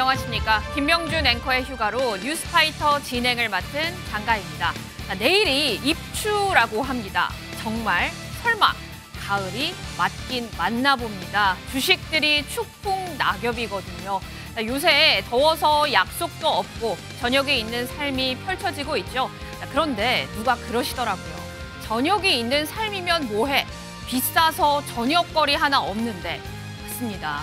안녕하십니까. 김명준 앵커의 휴가로 뉴스파이터 진행을 맡은 장가입니다. 내일이 입추라고 합니다. 정말 설마 가을이 맞긴 맞나 봅니다. 주식들이 추풍 낙엽이거든요. 요새 더워서 약속도 없고 저녁에 있는 삶이 펼쳐지고 있죠. 그런데 누가 그러시더라고요. 저녁이 있는 삶이면 뭐해? 비싸서 저녁거리 하나 없는데. 맞습니다.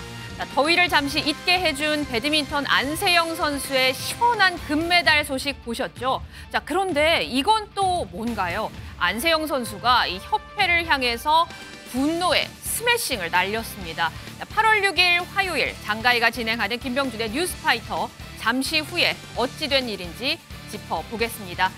더위를 잠시 잊게 해준 배드민턴 안세영 선수의 시원한 금메달 소식 보셨죠? 자, 그런데 이건 또 뭔가요? 안세영 선수가 이 협회를 향해서 분노의 스매싱을 날렸습니다. 8월 6일 화요일 장가희가 진행하는 김병준의 뉴스파이터, 잠시 후에 어찌 된 일인지 짚어보겠습니다.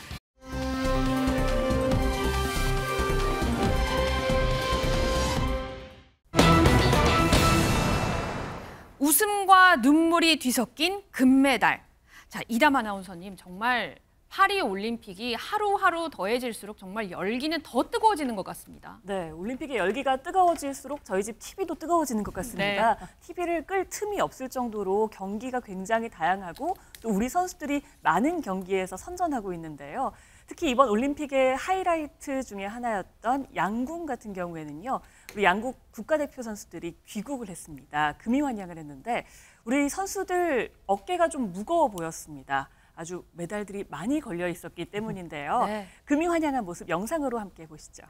웃음과 눈물이 뒤섞인 금메달. 자, 이담 아나운서님, 정말 파리 올림픽이 하루하루 더해질수록 정말 열기는 더 뜨거워지는 것 같습니다. 네, 올림픽의 열기가 뜨거워질수록 저희 집 TV도 뜨거워지는 것 같습니다. 네. TV를 끌 틈이 없을 정도로 경기가 굉장히 다양하고 또 우리 선수들이 많은 경기에서 선전하고 있는데요. 특히 이번 올림픽의 하이라이트 중에 하나였던 양궁 같은 경우에는요. 우리 양궁 국가대표 선수들이 귀국을 했습니다. 금이 환영을 했는데 우리 선수들 어깨가 좀 무거워 보였습니다. 아주 메달들이 많이 걸려 있었기 때문인데요. 네. 금이 환영한 모습 영상으로 함께 보시죠.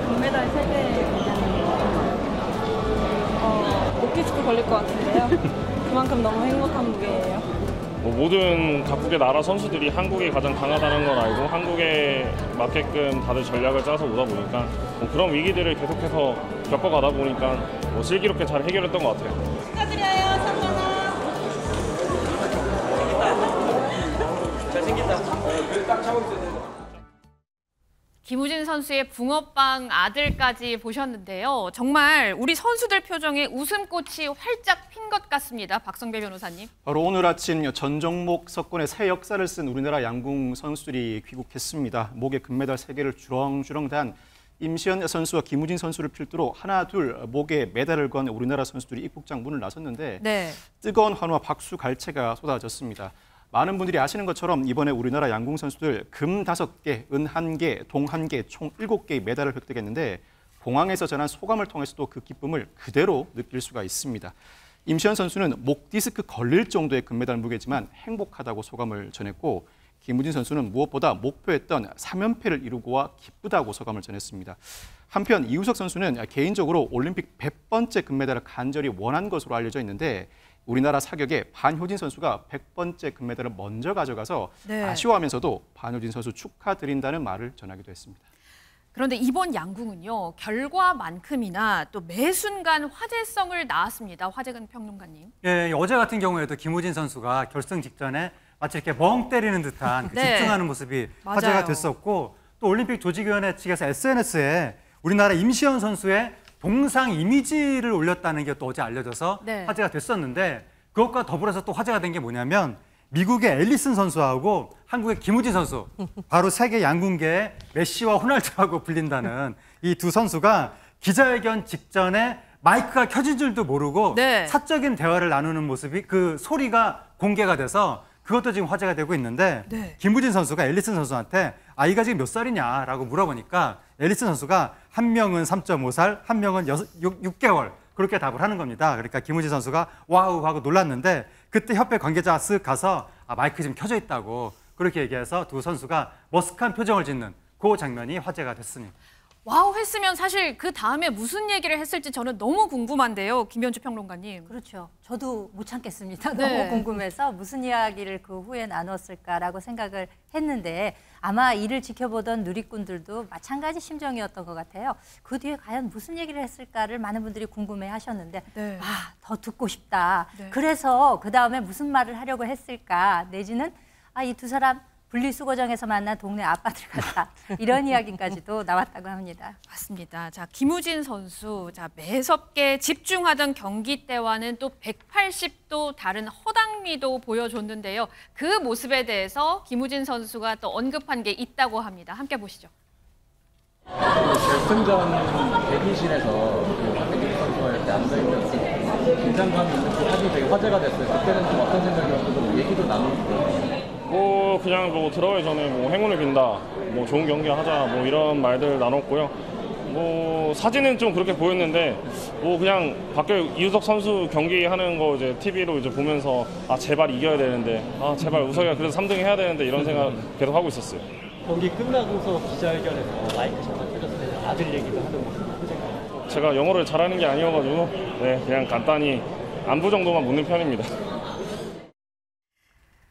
금메달 3개 목디스크 걸릴 것 같은데요. 그만큼 너무 행복한 무게예요. 모든 각국의 나라 선수들이 한국이 가장 강하다는 걸 알고 한국에 맞게끔 다들 전략을 짜서 오다 보니까 그런 위기들을 계속해서 겪어가다 보니까 슬기롭게 잘 해결했던 것 같아요. 축하드려요. 3만 원. 잘생긴다. 김우진 선수의 붕어빵 아들까지 보셨는데요. 정말 우리 선수들 표정에 웃음꽃이 활짝 핀 것 같습니다. 박성배 변호사님. 바로 오늘 아침 전 종목 석권의 새 역사를 쓴 우리나라 양궁 선수들이 귀국했습니다. 목에 금메달 3개를 주렁주렁 단 임시현 선수와 김우진 선수를 필두로 하나 둘 목에 메달을 건 우리나라 선수들이 입국장 문을 나섰는데 네. 뜨거운 환호와 박수 갈채가 쏟아졌습니다. 많은 분들이 아시는 것처럼 이번에 우리나라 양궁 선수들 금 5개, 은 1개, 동 1개, 총 7개의 메달을 획득했는데 공항에서 전한 소감을 통해서도 그 기쁨을 그대로 느낄 수가 있습니다. 임시현 선수는 목 디스크 걸릴 정도의 금메달 무게지만 행복하다고 소감을 전했고 김우진 선수는 무엇보다 목표했던 3연패를 이루고 와 기쁘다고 소감을 전했습니다. 한편 이우석 선수는 개인적으로 올림픽 100번째 금메달을 간절히 원한 것으로 알려져 있는데 우리나라 사격의 반효진 선수가 100번째 금메달을 먼저 가져가서 네. 아쉬워하면서도 반효진 선수 축하드린다는 말을 전하기도 했습니다. 그런데 이번 양궁은요. 결과만큼이나 또 매 순간 화제성을 낳았습니다. 화재근 평론가님. 예, 어제 같은 경우에도 김우진 선수가 결승 직전에 마치 이렇게 멍 때리는 듯한 네. 집중하는 모습이 맞아요. 화제가 됐었고 또 올림픽 조직위원회 측에서 SNS에 우리나라 임시현 선수의 동상 이미지를 올렸다는 게 또 어제 알려져서 네. 화제가 됐었는데 그것과 더불어서 또 화제가 된 게 뭐냐면 미국의 앨리슨 선수하고 한국의 김우진 선수 바로 세계 양궁계의 메시와 호날두라고 불린다는 이 두 선수가 기자회견 직전에 마이크가 켜진 줄도 모르고 네. 사적인 대화를 나누는 모습이 그 소리가 공개가 돼서 그것도 지금 화제가 되고 있는데 네. 김우진 선수가 앨리슨 선수한테 아이가 지금 몇 살이냐라고 물어보니까 앨리슨 선수가 한 명은 3.5살, 한 명은 6개월 그렇게 답을 하는 겁니다. 그러니까 김우진 선수가 와우 하고 놀랐는데 그때 협회 관계자가 쓱 가서 마이크 지금 켜져 있다고 그렇게 얘기해서 두 선수가 머쓱한 표정을 짓는 그 장면이 화제가 됐습니다. 와우 했으면 사실 그 다음에 무슨 얘기를 했을지 저는 너무 궁금한데요. 김현주 평론가님. 그렇죠. 저도 못 참겠습니다. 네. 너무 궁금해서 무슨 이야기를 그 후에 나눴을까라고 생각을 했는데 아마 이를 지켜보던 누리꾼들도 마찬가지 심정이었던 것 같아요. 그 뒤에 과연 무슨 얘기를 했을까를 많은 분들이 궁금해하셨는데 네. 더 듣고 싶다. 네. 그래서 그 다음에 무슨 말을 하려고 했을까 내지는 이 두 사람 분리수거장에서 만난 동네 아빠들 같다. 이런 이야기까지도 나왔다고 합니다. 맞습니다. 자, 김우진 선수, 자, 매섭게 집중하던 경기 때와는 또 180도 다른 허당미도 보여줬는데요. 그 모습에 대해서 김우진 선수가 또 언급한 게 있다고 합니다. 함께 보시죠. 결승전 대기실에서 박혜진 선수와 이렇게 앉아있는 긴장감이 있는 그 사진이 되게 화제가 됐어요. 그때는 좀 어떤 생각이었고 얘기도 나누고. 그냥 들어가기 전에 행운을 빈다, 좋은 경기 하자, 이런 말들 나눴고요. 사진은 좀 그렇게 보였는데, 그냥 밖에 이우석 선수 경기하는 거 이제 TV로 이제 보면서, 제발 이겨야 되는데, 제발 우석이가 그래도 3등 해야 되는데, 이런 생각 계속 하고 있었어요. 경기 끝나고서 기자회견에서 마이크 잠깐 켜졌을 때 아들 얘기도 하는 모습. 제가 영어를 잘하는 게 아니어가지고, 그냥 간단히 안부 정도만 묻는 편입니다.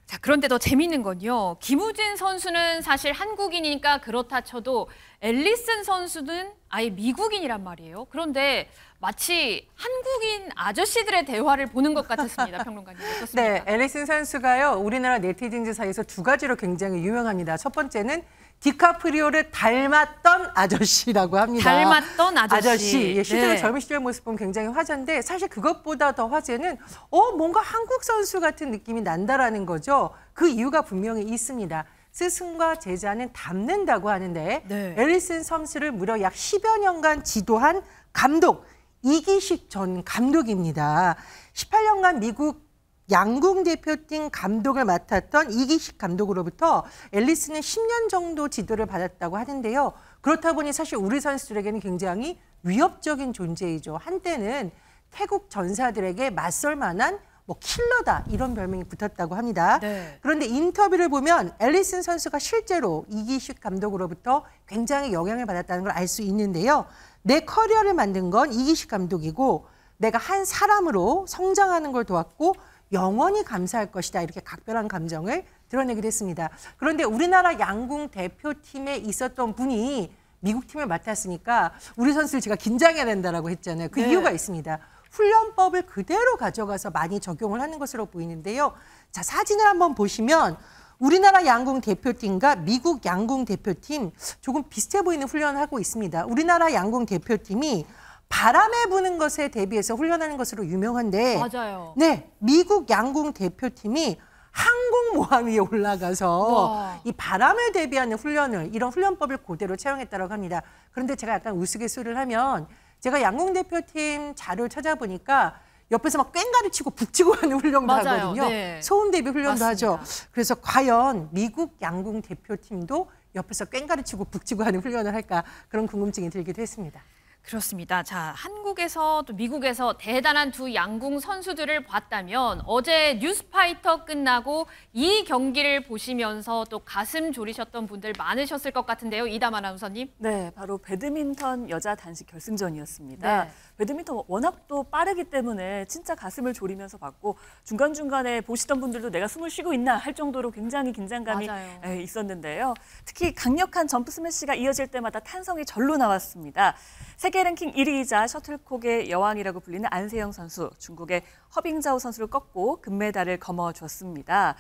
자, 그런데 더 재밌는 건요. 김우진 선수는 사실 한국인이니까 그렇다 쳐도 앨리슨 선수는 아예 미국인이란 말이에요. 그런데 마치 한국인 아저씨들의 대화를 보는 것 같았습니다. 평론가님, 어떻습니까? 네, 앨리슨 선수가요. 우리나라 네티즌들 사이에서 두 가지로 굉장히 유명합니다. 첫 번째는 디카프리오를 닮았던 아저씨라고 합니다. 닮았던 아저씨. 예, 실제로 네. 젊은 시절 모습 보면 굉장히 화제인데 사실 그것보다 더 화제는 뭔가 한국 선수 같은 느낌이 난다라는 거죠. 그 이유가 분명히 있습니다. 스승과 제자는 닮는다고 하는데 네. 앨리슨 선수를 무려 약 10여 년간 지도한 감독 이기식 전 감독입니다. 18년간 미국 양궁 대표팀 감독을 맡았던 이기식 감독으로부터 앨리슨은 10년 정도 지도를 받았다고 하는데요. 그렇다 보니 사실 우리 선수들에게는 굉장히 위협적인 존재이죠. 한때는 태국 전사들에게 맞설 만한 킬러다 이런 별명이 붙었다고 합니다. 네. 그런데 인터뷰를 보면 앨리슨 선수가 실제로 이기식 감독으로부터 굉장히 영향을 받았다는 걸 알 수 있는데요. 내 커리어를 만든 건 이기식 감독이고 내가 한 사람으로 성장하는 걸 도왔고 영원히 감사할 것이다. 이렇게 각별한 감정을 드러내기도 했습니다. 그런데 우리나라 양궁 대표팀에 있었던 분이 미국 팀을 맡았으니까 우리 선수를 제가 긴장해야 된다라고 했잖아요. 그 이유가 있습니다. 훈련법을 그대로 가져가서 많이 적용을 하는 것으로 보이는데요. 자, 사진을 한번 보시면 우리나라 양궁 대표팀과 미국 양궁 대표팀 조금 비슷해 보이는 훈련을 하고 있습니다. 우리나라 양궁 대표팀이 바람에 부는 것에 대비해서 훈련하는 것으로 유명한데 맞아요. 네, 미국 양궁 대표팀이 항공모함 위에 올라가서 이 바람을 대비하는 훈련을 이런 훈련법을 그대로 채용했다고 합니다. 그런데 제가 약간 우스갯소리를 하면 제가 양궁 대표팀 자료를 찾아보니까 옆에서 막 꽹가리 치고 북치고 하는 훈련도 맞아요. 하거든요. 네. 소음 대비 훈련도 맞습니다. 하죠. 그래서 과연 미국 양궁 대표팀도 옆에서 꽹가리 치고 북치고 하는 훈련을 할까 그런 궁금증이 들기도 했습니다. 그렇습니다. 자, 한국에서 또 미국에서 대단한 두 양궁 선수들을 봤다면 어제 뉴스파이터 끝나고 이 경기를 보시면서 또 가슴 졸이셨던 분들 많으셨을 것 같은데요. 이담 아나운서님. 네, 바로 배드민턴 여자 단식 결승전이었습니다. 네. 배드민턴 워낙 또 빠르기 때문에 진짜 가슴을 졸이면서 봤고 중간중간에 보시던 분들도 내가 숨을 쉬고 있나 할 정도로 굉장히 긴장감이 맞아요. 있었는데요. 특히 강력한 점프 스매시가 이어질 때마다 탄성이 절로 나왔습니다. 세계 랭킹 1위이자 셔틀콕의 여왕이라고 불리는 안세영 선수, 중국의 허빙자오 선수를 꺾고 금메달을 거머쥐었습니다.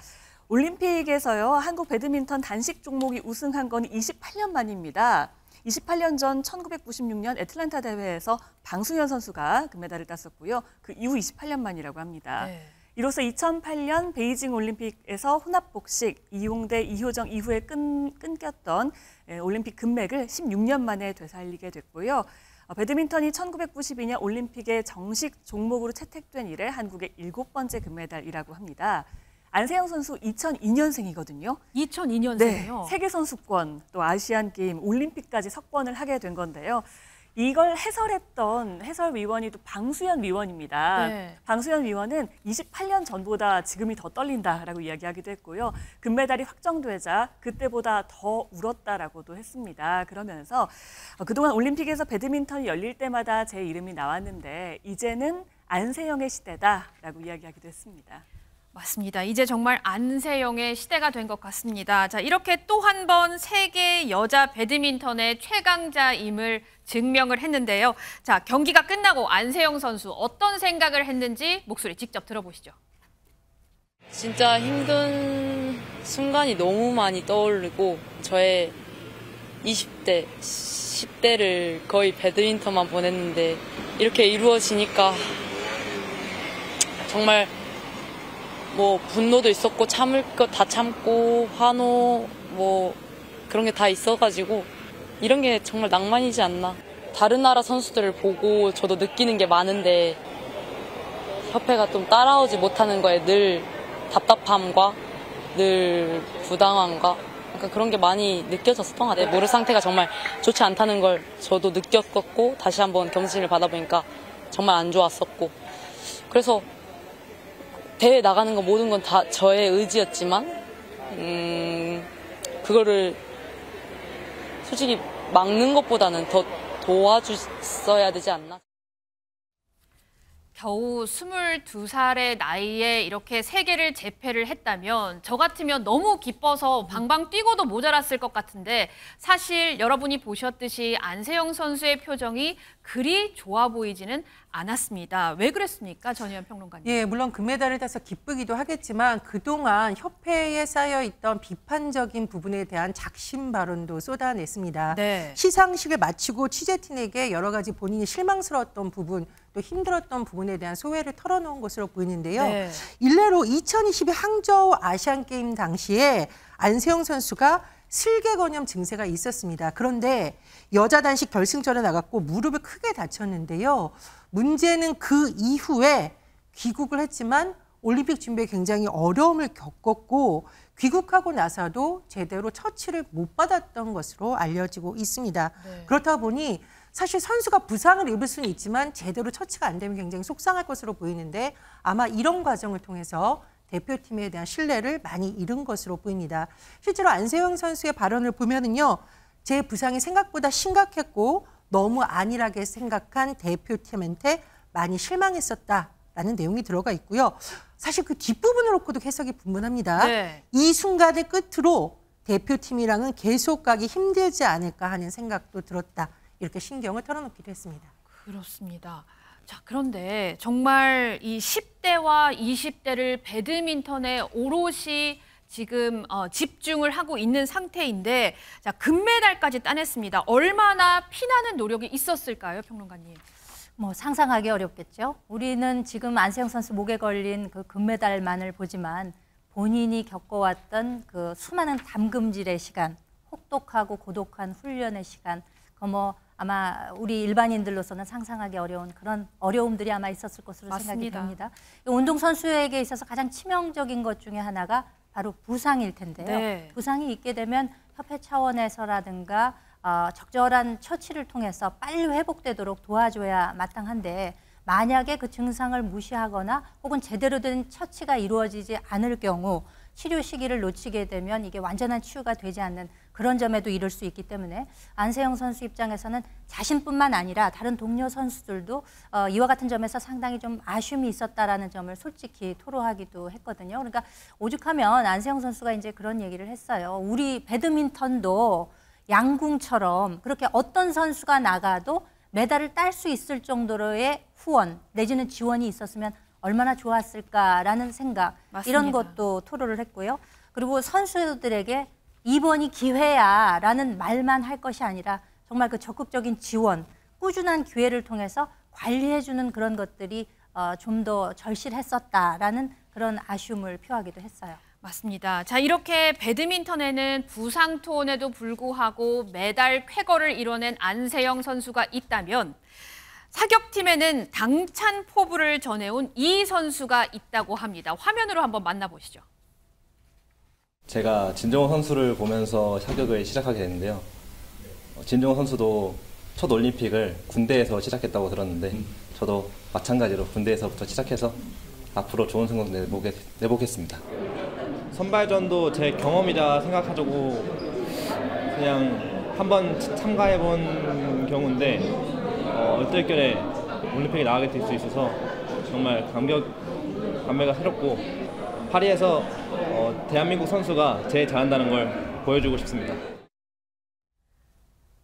올림픽에서요, 한국 배드민턴 단식 종목이 우승한 건 28년 만입니다. 28년 전 1996년 애틀랜타 대회에서 방수현 선수가 금메달을 땄었고요. 그 이후 28년 만이라고 합니다. 네. 이로써 2008년 베이징 올림픽에서 혼합복식 이용대, 이효정 이후에 끊겼던 올림픽 금맥을 16년 만에 되살리게 됐고요. 배드민턴이 1992년 올림픽에 정식 종목으로 채택된 이래 한국의 7번째 금메달이라고 합니다. 안세영 선수 2002년생이거든요. 2002년생이요? 네, 세계선수권, 또 아시안게임, 올림픽까지 석권을 하게 된 건데요. 이걸 해설했던 해설위원이 또 방수현 위원입니다. 네. 방수현 위원은 28년 전보다 지금이 더 떨린다라고 이야기하기도 했고요. 금메달이 확정되자 그때보다 더 울었다라고도 했습니다. 그러면서 그동안 올림픽에서 배드민턴이 열릴 때마다 제 이름이 나왔는데 이제는 안세영의 시대다라고 이야기하기도 했습니다. 맞습니다. 이제 정말 안세영의 시대가 된 것 같습니다. 자, 이렇게 또 한 번 세계 여자 배드민턴의 최강자임을 증명을 했는데요. 자, 경기가 끝나고 안세영 선수 어떤 생각을 했는지 목소리 직접 들어보시죠. 진짜 힘든 순간이 너무 많이 떠오르고 저의 20대, 10대를 거의 배드민턴만 보냈는데 이렇게 이루어지니까 정말 뭐 분노도 있었고 참을 것 다 참고 환호 뭐 그런 게 다 있어가지고 이런 게 정말 낭만이지 않나. 다른 나라 선수들을 보고 저도 느끼는 게 많은데 협회가 좀 따라오지 못하는 거에 늘 답답함과 늘 부당함과 약간 그런 게 많이 느껴졌었던 것 같아요. 무릎 상태가 정말 좋지 않다는 걸 저도 느꼈었고 다시 한번 검진을 받아보니까 정말 안 좋았었고 그래서 대회 나가는 거 모든 건 다 저의 의지였지만 그거를 솔직히 막는 것보다는 더 도와줬어야 되지 않나. 겨우 22살의 나이에 이렇게 세계를 제패를 했다면 저 같으면 너무 기뻐서 방방 뛰고도 모자랐을 것 같은데 사실 여러분이 보셨듯이 안세영 선수의 표정이 그리 좋아 보이지는 않았습니다. 왜 그랬습니까? 전희연 평론가님. 예, 물론 금메달을 따서 기쁘기도 하겠지만 그동안 협회에 쌓여있던 비판적인 부분에 대한 작심 발언도 쏟아냈습니다. 네. 시상식을 마치고 취재진에게 여러 가지 본인이 실망스러웠던 부분 또 힘들었던 부분에 대한 소회를 털어놓은 것으로 보이는데요. 네. 일례로 2022 항저우 아시안게임 당시에 안세영 선수가 슬개건염 증세가 있었습니다. 그런데 여자 단식 결승전에 나갔고 무릎을 크게 다쳤는데요. 문제는 그 이후에 귀국을 했지만 올림픽 준비에 굉장히 어려움을 겪었고 귀국하고 나서도 제대로 처치를 못 받았던 것으로 알려지고 있습니다. 네. 그렇다 보니 사실 선수가 부상을 입을 수는 있지만 제대로 처치가 안 되면 굉장히 속상할 것으로 보이는데 아마 이런 과정을 통해서 대표팀에 대한 신뢰를 많이 잃은 것으로 보입니다. 실제로 안세영 선수의 발언을 보면은요, 제 부상이 생각보다 심각했고 너무 안일하게 생각한 대표팀한테 많이 실망했었다라는 내용이 들어가 있고요. 사실 그 뒷부분을 놓고도 해석이 분분합니다. 네. 이 순간을 끝으로 대표팀이랑은 계속 가기 힘들지 않을까 하는 생각도 들었다. 이렇게 신경을 털어놓기도 했습니다. 그렇습니다. 자, 그런데 정말 이 10대와 20대를 배드민턴에 오롯이 지금 집중을 하고 있는 상태인데 자, 금메달까지 따냈습니다. 얼마나 피나는 노력이 있었을까요, 평론가님? 뭐 상상하기 어렵겠죠. 우리는 지금 안세영 선수 목에 걸린 그 금메달만을 보지만 본인이 겪어왔던 그 수많은 담금질의 시간, 혹독하고 고독한 훈련의 시간, 뭐 아마 우리 일반인들로서는 상상하기 어려운 그런 어려움들이 아마 있었을 것으로 맞습니다. 생각이 됩니다. 운동선수에게 있어서 가장 치명적인 것 중에 하나가 바로 부상일 텐데요. 네. 부상이 있게 되면 협회 차원에서라든가 적절한 처치를 통해서 빨리 회복되도록 도와줘야 마땅한데 만약에 그 증상을 무시하거나 혹은 제대로 된 처치가 이루어지지 않을 경우 치료 시기를 놓치게 되면 이게 완전한 치유가 되지 않는 그런 점에도 이를 수 있기 때문에 안세영 선수 입장에서는 자신뿐만 아니라 다른 동료 선수들도 이와 같은 점에서 상당히 좀 아쉬움이 있었다라는 점을 솔직히 토로하기도 했거든요. 그러니까 오죽하면 안세영 선수가 이제 그런 얘기를 했어요. 우리 배드민턴도 양궁처럼 그렇게 어떤 선수가 나가도 메달을 딸 수 있을 정도로의 후원 내지는 지원이 있었으면 얼마나 좋았을까라는 생각 맞습니다. 이런 것도 토로를 했고요. 그리고 선수들에게 이번이 기회야라는 말만 할 것이 아니라 정말 그 적극적인 지원, 꾸준한 기회를 통해서 관리해주는 그런 것들이 좀 더 절실했었다라는 그런 아쉬움을 표하기도 했어요. 맞습니다. 자, 이렇게 배드민턴에는 부상 투혼에도 불구하고 메달 쾌거를 이뤄낸 안세영 선수가 있다면 사격팀에는 당찬 포부를 전해온 이 선수가 있다고 합니다. 화면으로 한번 만나보시죠. 제가 진정호 선수를 보면서 사격을 시작하게 됐는데요. 진정호 선수도 첫 올림픽을 군대에서 시작했다고 들었는데 저도 마찬가지로 군대에서부터 시작해서 앞으로 좋은 성적 내보겠습니다. 선발전도 제 경험이라 생각하고 그냥 한번 참가해본 경우인데 얼떨결에 올림픽에 나가게 될 수 있어서 정말 감회가 새롭고 파리에서 대한민국 선수가 제일 잘한다는 걸 보여주고 싶습니다.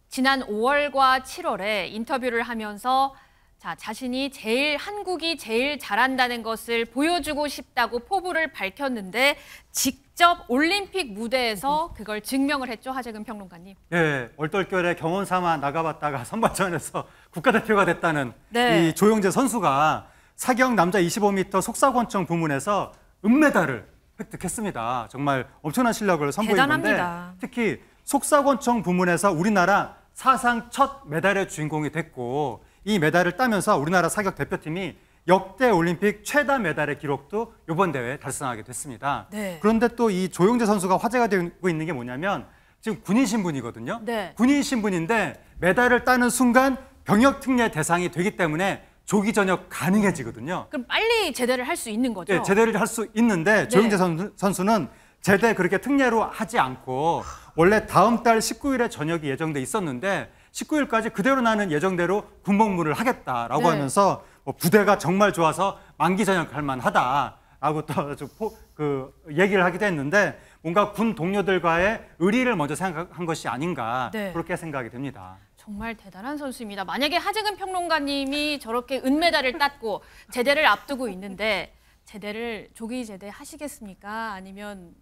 지난 5월과 7월에 인터뷰를 하면서 자, 자신이 한국이 제일 잘한다는 것을 보여주고 싶다고 포부를 밝혔는데 직접 올림픽 무대에서 그걸 증명을 했죠, 하재근 평론가님. 네, 얼떨결에 경험 삼아 나가봤다가 선발전에서 국가대표가 됐다는 네. 이 조영재 선수가 사경 남자 25m 속사권총 부문에서 은메달을 획득했습니다. 정말 엄청난 실력을 선보인 대단합니다. 건데 특히 속사권총 부문에서 우리나라 사상 첫 메달의 주인공이 됐고 이 메달을 따면서 우리나라 사격 대표팀이 역대 올림픽 최다 메달의 기록도 이번 대회에 달성하게 됐습니다. 네. 그런데 또 이 조영재 선수가 화제가 되고 있는 게 뭐냐면 지금 군인 신분이거든요. 네. 군인 신분인데 메달을 따는 순간 병역 특례 대상이 되기 때문에 조기 전역 가능해지거든요. 그럼 빨리 제대를 할 수 있는 거죠? 네, 제대를 할 수 있는데 조영재 선수는 제대 그렇게 특례로 하지 않고 원래 다음 달 19일에 전역이 예정돼 있었는데 19일까지 그대로 나는 예정대로 군복무를 하겠다라고 네. 하면서 뭐 부대가 정말 좋아서 만기 전역할 만하다라고 또 얘기를 하기도 했는데 뭔가 군 동료들과의 의리를 먼저 생각한 것이 아닌가 네. 그렇게 생각이 됩니다. 정말 대단한 선수입니다. 만약에 하재근 평론가님이 저렇게 은메달을 땄고 제대를 앞두고 있는데 제대를 조기 제대 하시겠습니까? 아니면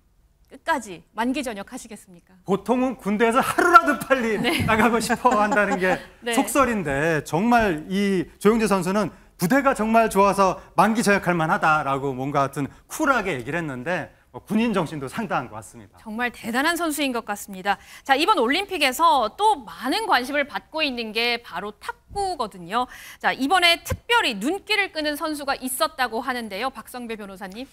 끝까지 만기 전역 하시겠습니까? 보통은 군대에서 하루라도 빨리 나가고 싶어 한다는 게 네. 속설인데 정말 이 조영재 선수는 부대가 정말 좋아서 만기 전역할 만하다라고 뭔가 하여튼 쿨하게 얘기를 했는데 군인 정신도 상당한 것 같습니다. 정말 대단한 선수인 것 같습니다. 자, 이번 올림픽에서 또 많은 관심을 받고 있는 게 바로 탁구거든요. 자, 이번에 특별히 눈길을 끄는 선수가 있었다고 하는데요. 박성배 변호사님.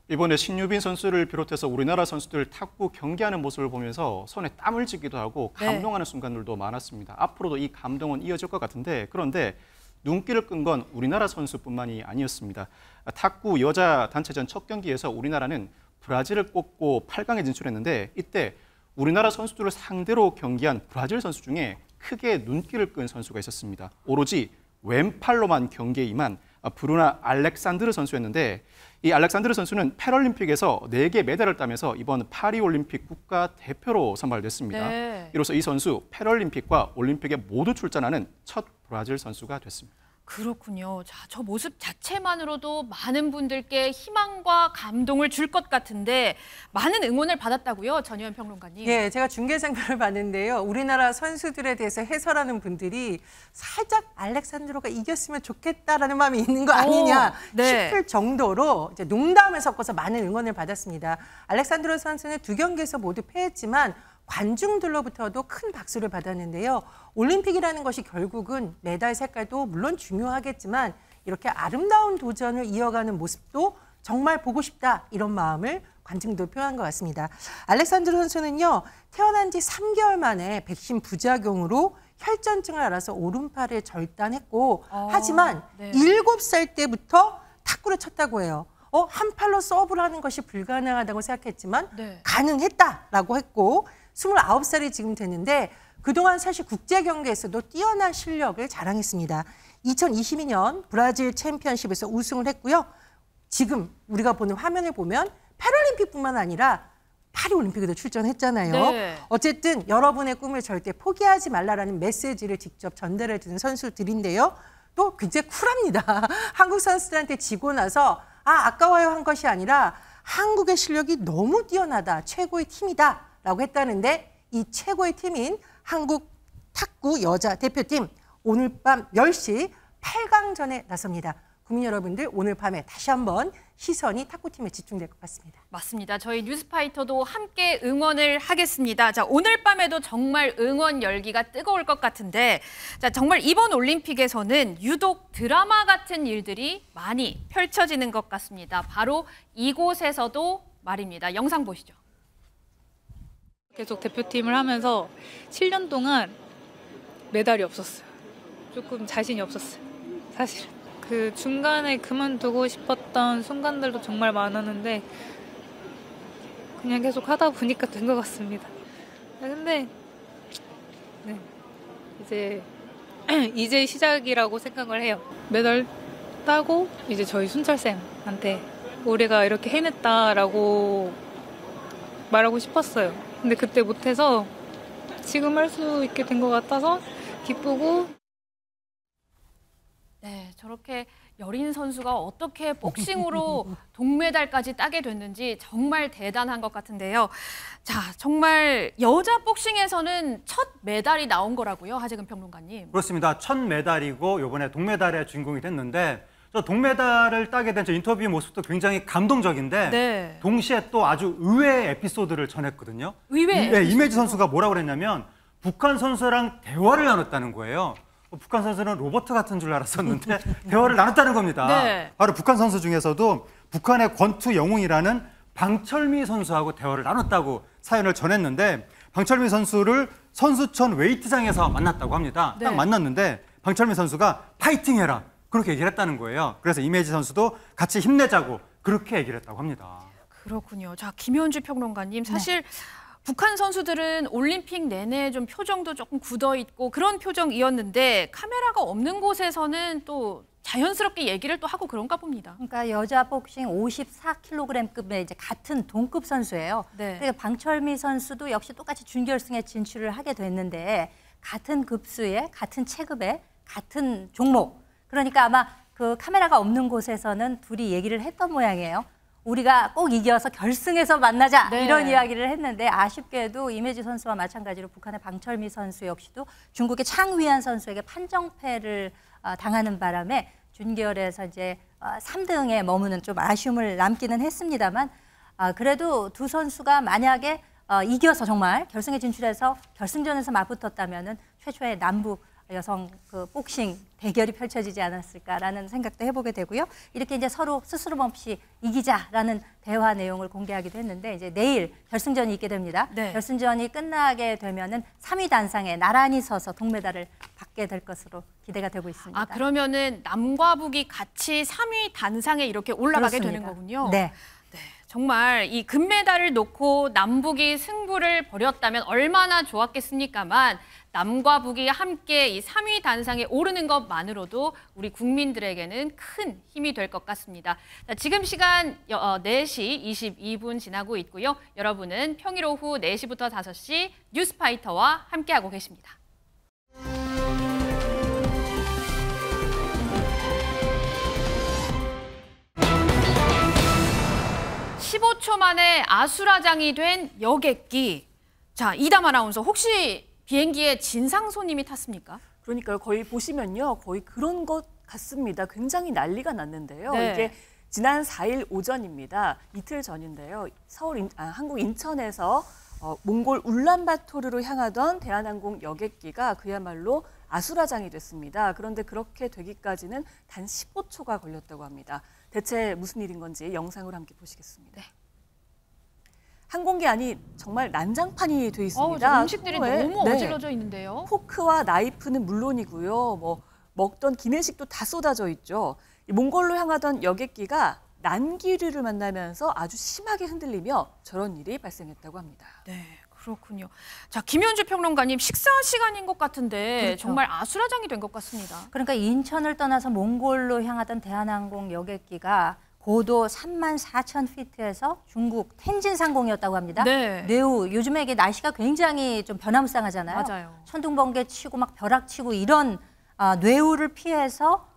이번에 신유빈 선수를 비롯해서 우리나라 선수들 탁구 경기하는 모습을 보면서 손에 땀을 쥐기도 하고 감동하는 순간들도 많았습니다. 앞으로도 이 감동은 이어질 것 같은데 그런데 눈길을 끈 건 우리나라 선수뿐만이 아니었습니다. 탁구 여자 단체전 첫 경기에서 우리나라는 브라질을 꺾고 8강에 진출했는데 이때 우리나라 선수들을 상대로 경기한 브라질 선수 중에 크게 눈길을 끈 선수가 있었습니다. 오로지 왼팔로만 경기에 임한 브루나 알렉산드르 선수였는데 이 알렉산드르 선수는 패럴림픽에서 4개 메달을 따면서 이번 파리올림픽 국가대표로 선발됐습니다. 네. 이로써 이 선수 패럴림픽과 올림픽에 모두 출전하는 첫 브라질 선수가 됐습니다. 그렇군요. 자, 저 모습 자체만으로도 많은 분들께 희망과 감동을 줄 것 같은데 많은 응원을 받았다고요, 전희연 평론가님? 예, 제가 중계장면을 봤는데요. 우리나라 선수들에 대해서 해설하는 분들이 살짝 알렉산드로가 이겼으면 좋겠다라는 마음이 있는 거 아니냐 네. 싶을 정도로 이제 농담을 섞어서 많은 응원을 받았습니다. 알렉산드로 선수는 2경기에서 모두 패했지만 관중들로부터도 큰 박수를 받았는데요. 올림픽이라는 것이 결국은 메달 색깔도 물론 중요하겠지만 이렇게 아름다운 도전을 이어가는 모습도 정말 보고 싶다 이런 마음을 관중도 표현한 것 같습니다. 알렉산드로 선수는요. 태어난 지 3개월 만에 백신 부작용으로 혈전증을 앓아서 오른팔을 절단했고 하지만 네. 7살 때부터 탁구를 쳤다고 해요. 한 팔로 서브를 하는 것이 불가능하다고 생각했지만 네. 가능했다라고 했고 29살이 지금 됐는데 그동안 사실 국제 경기에서도 뛰어난 실력을 자랑했습니다. 2022년 브라질 챔피언십에서 우승을 했고요. 지금 우리가 보는 화면을 보면 패럴림픽뿐만 아니라 파리올림픽에도 출전했잖아요. 네. 어쨌든 여러분의 꿈을 절대 포기하지 말라라는 메시지를 직접 전달해 주는 선수들인데요. 또 굉장히 쿨합니다. 한국 선수들한테 지고 나서 아까워요 한 것이 아니라 한국의 실력이 너무 뛰어나다. 최고의 팀이다. 라고 했다는데 이 최고의 팀인 한국 탁구 여자 대표팀 오늘 밤 10시 8강전에 나섭니다. 국민 여러분들 오늘 밤에 다시 한번 시선이 탁구팀에 집중될 것 같습니다. 맞습니다. 저희 뉴스파이터도 함께 응원을 하겠습니다. 자, 오늘 밤에도 정말 응원 열기가 뜨거울 것 같은데 자, 정말 이번 올림픽에서는 유독 드라마 같은 일들이 많이 펼쳐지는 것 같습니다. 바로 이곳에서도 말입니다. 영상 보시죠. 계속 대표팀을 하면서 7년 동안 메달이 없었어요. 조금 자신이 없었어요. 사실은. 그 중간에 그만두고 싶었던 순간들도 정말 많았는데 그냥 계속 하다 보니까 된 것 같습니다. 근데 네, 이제 시작이라고 생각을 해요. 메달 따고 이제 저희 순철쌤한테 우리가 이렇게 해냈다라고 말하고 싶었어요. 근데 그때 못해서 지금 할 수 있게 된 것 같아서 기쁘고 네, 저렇게 여린 선수가 어떻게 복싱으로 동메달까지 따게 됐는지 정말 대단한 것 같은데요. 자, 정말 여자 복싱에서는 첫 메달이 나온 거라고요, 하재근 평론가님. 그렇습니다. 첫 메달이고 이번에 동메달의 주인공이 됐는데 저 동메달을 따게 된 저 인터뷰 모습도 굉장히 감동적인데 네. 동시에 또 아주 의외의 에피소드를 전했거든요. 의외의 네, 이매지 선수가 뭐라고 그랬냐면 북한 선수랑 대화를 나눴다는 거예요. 북한 선수는 로봇 같은 줄 알았었는데 대화를 나눴다는 겁니다. 네. 바로 북한 선수 중에서도 북한의 권투 영웅이라는 방철미 선수하고 대화를 나눴다고 사연을 전했는데 방철미 선수를 선수촌 웨이트장에서 만났다고 합니다. 네. 딱 만났는데 방철미 선수가 파이팅해라 그렇게 얘기를 했다는 거예요. 그래서 이매지 선수도 같이 힘내자고 그렇게 얘기를 했다고 합니다. 그렇군요. 자, 김현주 평론가님, 사실 북한 선수들은 올림픽 내내 좀 표정도 조금 굳어있고 그런 표정이었는데 카메라가 없는 곳에서는 또 자연스럽게 얘기를 또 하고 그런가 봅니다. 그러니까 여자 복싱 54kg급의 이제 같은 동급 선수예요. 네. 그러니까 방철미 선수도 역시 똑같이 준결승에 진출을 하게 됐는데 같은 급수에 같은 체급에 같은 종목. 그러니까 아마 그 카메라가 없는 곳에서는 둘이 얘기를 했던 모양이에요. 우리가 꼭 이겨서 결승에서 만나자 네. 이런 이야기를 했는데 아쉽게도 이매지 선수와 마찬가지로 북한의 방철미 선수 역시도 중국의 창위안 선수에게 판정패를 당하는 바람에 준결에서 이제 3등에 머무는 좀 아쉬움을 남기는 했습니다만 그래도 두 선수가 만약에 이겨서 정말 결승에 진출해서 결승전에서 맞붙었다면은 최초의 남북 여성 그 복싱 대결이 펼쳐지지 않았을까라는 생각도 해보게 되고요. 이렇게 이제 서로 스스럼 없이 이기자라는 대화 내용을 공개하기도 했는데 이제 내일 결승전이 있게 됩니다. 네. 결승전이 끝나게 되면은 3위 단상에 나란히 서서 동메달을 받게 될 것으로 기대가 되고 있습니다. 아, 그러면은 남과 북이 같이 3위 단상에 이렇게 올라가게 그렇습니다. 되는 거군요. 네. 정말 이 금메달을 놓고 남북이 승부를 벌였다면 얼마나 좋았겠습니까만 남과 북이 함께 이 3위 단상에 오르는 것만으로도 우리 국민들에게는 큰 힘이 될 것 같습니다. 자, 지금 시간 4시 22분 지나고 있고요. 여러분은 평일 오후 4시부터 5시 뉴스파이터와 함께하고 계십니다. 15초 만에 아수라장이 된 여객기. 자, 이담 아나운서, 혹시 비행기에 진상 손님이 탔습니까? 그러니까요. 거의 보시면요. 거의 그런 것 같습니다. 굉장히 난리가 났는데요. 네. 이게 지난 4일 오전입니다. 이틀 전인데요. 한국 인천에서 몽골 울란바토르로 향하던 대한항공 여객기가 그야말로 아수라장이 됐습니다. 그런데 그렇게 되기까지는 단 15초가 걸렸다고 합니다. 대체 무슨 일인 건지 영상으로 함께 보시겠습니다. 네. 항공기 안이 정말 난장판이 돼 있습니다. 음식들이 서로에, 너무 어질러져 있는데요. 포크와 나이프는 물론이고요. 뭐 먹던 기내식도 다 쏟아져 있죠. 이 몽골로 향하던 여객기가 난기류를 만나면서 아주 심하게 흔들리며 저런 일이 발생했다고 합니다. 네, 그렇군요. 자, 김현주 평론가님, 식사 시간인 것 같은데 그렇죠. 정말 아수라장이 된 것 같습니다. 그러니까 인천을 떠나서 몽골로 향하던 대한항공 여객기가 고도 34,000피트에서 중국 텐진 상공이었다고 합니다. 네. 뇌우, 요즘에 이게 날씨가 굉장히 좀 변화무쌍하잖아요. 맞아요. 천둥번개 치고 막 벼락 치고 이런 뇌우를 피해서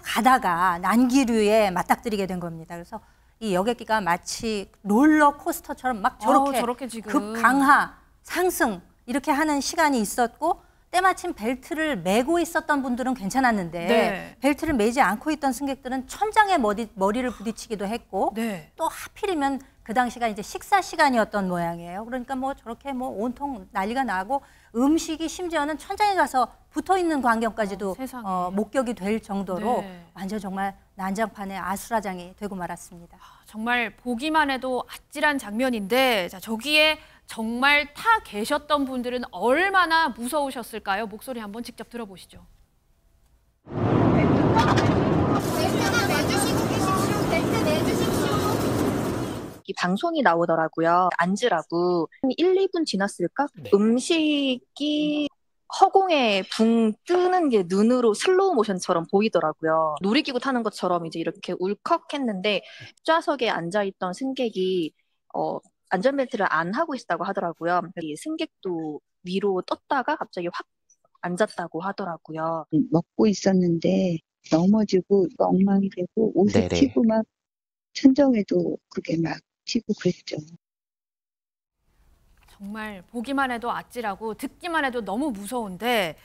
가다가 난기류에 맞닥뜨리게 된 겁니다. 그래서 이 여객기가 마치 롤러코스터처럼 막 저렇게 지금 급강하, 상승 이렇게 하는 시간이 있었고 때마침 벨트를 메고 있었던 분들은 괜찮았는데 네. 벨트를 매지 않고 있던 승객들은 천장에 머리를 부딪히기도 했고 네. 또 하필이면 그 당시가 이제 식사 시간이었던 모양이에요. 그러니까 뭐 저렇게 뭐 온통 난리가 나고 음식이 심지어는 천장에 가서 붙어 있는 광경까지도 세상에. 목격이 될 정도로 네. 완전 정말 난장판의 아수라장이 되고 말았습니다. 정말 보기만 해도 아찔한 장면인데, 자, 저기에 정말 타 계셨던 분들은 얼마나 무서우셨을까요? 목소리 한번 직접 들어보시죠. 이 방송이 나오더라고요. 앉으라고. 한 1, 2분 지났을까? 네. 음식이 허공에 붕 뜨는 게 눈으로 슬로우 모션처럼 보이더라고요. 놀이기구 타는 것처럼 이제 이렇게 울컥했는데 좌석에 앉아있던 승객이 안전벨트를 안 하고 있다고 하더라고요. 이 승객도 위로 떴다가 갑자기 확 앉았다고 하더라고요. 먹고 있었는데 넘어지고 엉망되고 옷에 네네. 튀고 막 천정에도 그게 막 튀고 그랬죠. 정말 보기만 해도 아찔하고 듣기만 해도 너무 무서운데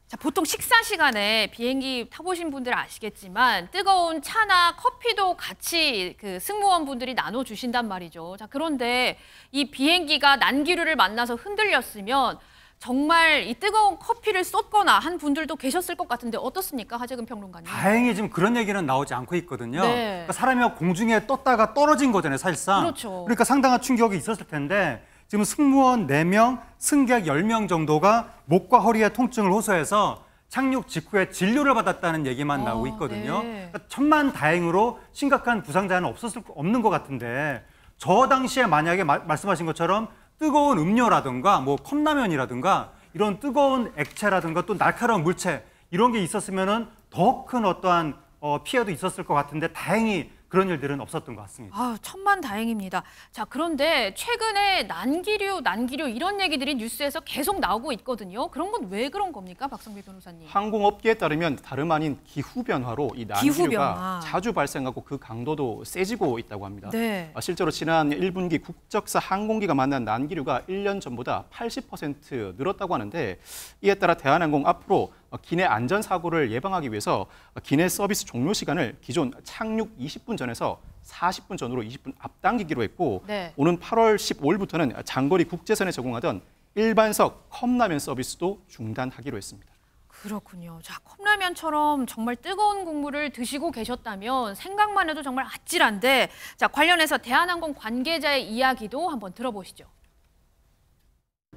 자, 보통 식사 시간에 비행기 타보신 분들 아시겠지만 뜨거운 차나 커피도 같이 그 승무원분들이 나눠주신단 말이죠. 자, 그런데 이 비행기가 난기류를 만나서 흔들렸으면 정말 이 뜨거운 커피를 쏟거나 한 분들도 계셨을 것 같은데 어떻습니까? 하재근 평론가님. 다행히 지금 그런 얘기는 나오지 않고 있거든요. 네. 그러니까 사람이 공중에 떴다가 떨어진 거잖아요, 사실상. 그렇죠. 그러니까 상당한 충격이 있었을 텐데 지금 승무원 4명, 승객 10명 정도가 목과 허리에 통증을 호소해서 착륙 직후에 진료를 받았다는 얘기만 나오고 있거든요. 네. 그러니까 천만다행으로 심각한 부상자는 없는 것 같은데 저 당시에 만약에 말씀하신 것처럼 뜨거운 음료라든가 뭐 컵라면이라든가 이런 뜨거운 액체라든가 또 날카로운 물체 이런 게 있었으면은 더 큰 어떠한 피해도 있었을 것 같은데 다행히 그런 일들은 없었던 것 같습니다. 아유, 천만다행입니다. 자, 그런데 최근에 난기류 이런 얘기들이 뉴스에서 계속 나오고 있거든요. 그런 건 왜 그런 겁니까, 박성배 변호사님? 항공업계에 따르면 다름 아닌 기후 변화로 이 난기류가 기후변화. 자주 발생하고 그 강도도 세지고 있다고 합니다. 네. 실제로 지난 1분기 국적사 항공기가 만난 난기류가 1년 전보다 80% 늘었다고 하는데 이에 따라 대한항공 앞으로 기내 안전사고를 예방하기 위해서 기내 서비스 종료 시간을 기존 착륙 20분 전에서 40분 전으로 20분 앞당기기로 했고 네. 오는 8월 15일부터는 장거리 국제선에 제공하던 일반석 컵라면 서비스도 중단하기로 했습니다. 그렇군요. 자, 컵라면처럼 정말 뜨거운 국물을 드시고 계셨다면 생각만 해도 정말 아찔한데 자, 관련해서 대한항공 관계자의 이야기도 한번 들어보시죠.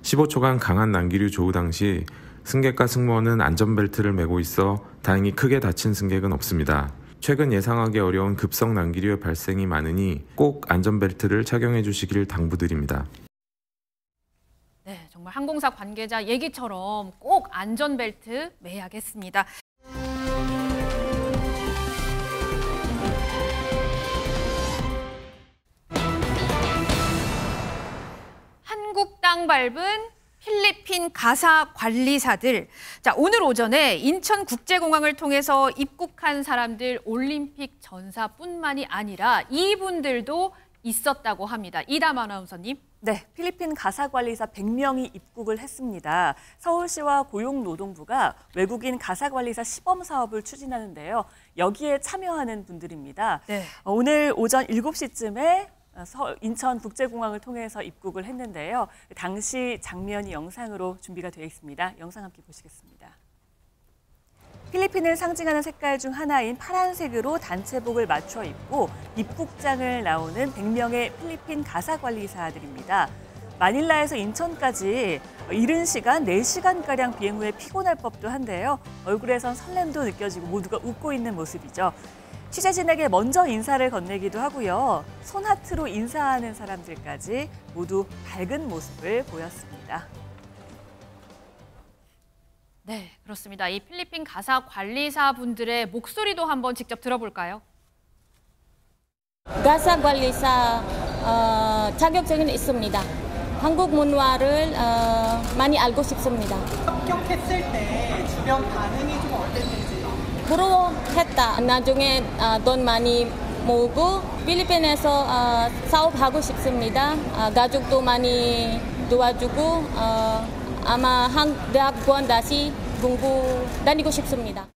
15초간 강한 난기류 조우 당시 승객과 승무원은 안전벨트를 매고 있어 다행히 크게 다친 승객은 없습니다. 최근 예상하기 어려운 급성 난기류의 발생이 많으니 꼭 안전벨트를 착용해 주시길 당부드립니다. 네, 정말 항공사 관계자 얘기처럼 꼭 안전벨트 매야겠습니다. 한국 땅 밟은 필리핀 가사 관리사들. 자, 오늘 오전에 인천국제공항을 통해서 입국한 사람들 올림픽 전사뿐만이 아니라 이분들도 있었다고 합니다. 이담 아나운서님. 네, 필리핀 가사관리사 100명이 입국을 했습니다. 서울시와 고용노동부가 외국인 가사관리사 시범 사업을 추진하는데요. 여기에 참여하는 분들입니다. 네. 오늘 오전 7시쯤에 인천국제공항을 통해서 입국을 했는데요. 당시 장면이 영상으로 준비가 되어 있습니다. 영상 함께 보시겠습니다. 필리핀을 상징하는 색깔 중 하나인 파란색으로 단체복을 맞춰 입고 입국장을 나오는 100명의 필리핀 가사관리사들입니다. 마닐라에서 인천까지 이른 시간 4시간가량 비행 후에 피곤할 법도 한데요. 얼굴에선 설렘도 느껴지고 모두가 웃고 있는 모습이죠. 취재진에게 먼저 인사를 건네기도 하고요. 손하트로 인사하는 사람들까지 모두 밝은 모습을 보였습니다. 네, 그렇습니다. 이 필리핀 가사 관리사 분들의 목소리도 한번 직접 들어볼까요? 가사 관리사 자격증은 있습니다. 한국 문화를 많이 알고 싶습니다. 합격했을 때 주변 반응이 좀 어땠는지? 부러워했다. 나중에 돈 많이 모으고 필리핀에서 사업하고 싶습니다. 가족도 많이 도와주고 아마 대학원 다시 공부 다니고 싶습니다.